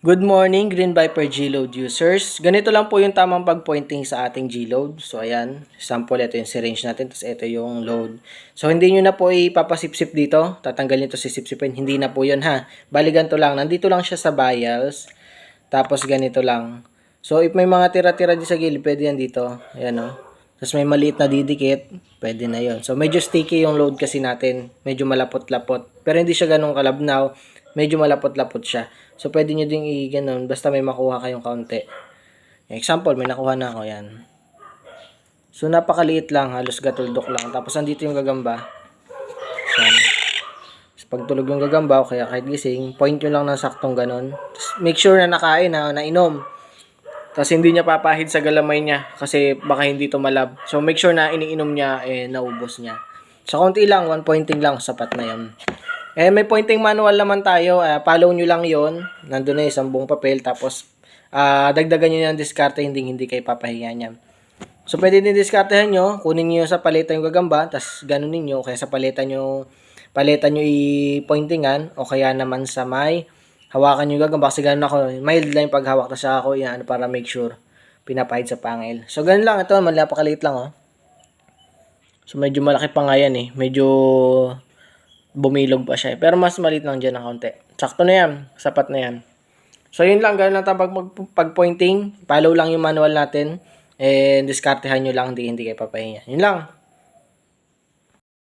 Good morning, Green Viper G-Load users. Ganito lang po yung tamang pag-pointing sa ating G-Load. So, ayan. Sample, ito yung syringe natin. Tapos, ito yung load. So, hindi nyo na po ipapasipsip dito. Tatanggalin ito si sipsipin. Hindi na po yun, ha. Bali, ganito lang. Nandito lang siya sa vials. Tapos, ganito lang. So, if may mga tira-tira di sa gilid, pwede yan dito. Ayan, o. Tapos, may maliit na didikit. Pwede na yon. So, medyo sticky yung load kasi natin. Medyo malapot-lapot. Pero, hindi siya ganun kalabnaw. Medyo malapot-lapot siya. So, pwede nyo ding i-ganon basta may makuha kayong kaunti. Example, may nakuha na ako yan. So, napakaliit lang. Halos gatuldok lang. Tapos, andito yung gagamba. Yan. So, pag tulog yung gagamba o kaya kahit gising, point nyo lang ng saktong ganon. Tapos, make sure na nakain na nainom. Tapos, hindi niya papahid sa galamay niya kasi baka hindi to malab. So, make sure na iniinom niya, naubos niya. So, konti lang. One pointing lang. Sapat na yun. May pointing manual naman tayo. Follow nyo lang yon. Nandun na isang buong papel. Tapos, dagdagan nyo yung diskarte. Hindi kayo papahinga niyan. So, pwede din diskartehan nyo. Kunin nyo sa paleta yung gagamba. Tapos, ganunin nyo. Kaya sa paleta nyo i-pointingan. O kaya naman sa may hawakan nyo yung gagamba. Kasi ganun ako. Mild lang yung paghawak. Tapos ako yan para make sure pinapahid sa pangil. So, ganun lang. Ito, napakaliit lang. Oh. So, medyo malaki pa nga yan eh. Medyo bumilog pa siya. Pero mas maliit lang dyan ng konti. Sakto na yan. Sapat na yan. So, yun lang. Ganun lang tayo pag-pointing. Follow lang yung manual natin. And diskartehan nyo lang. Hindi kayo papahinga. Yun lang.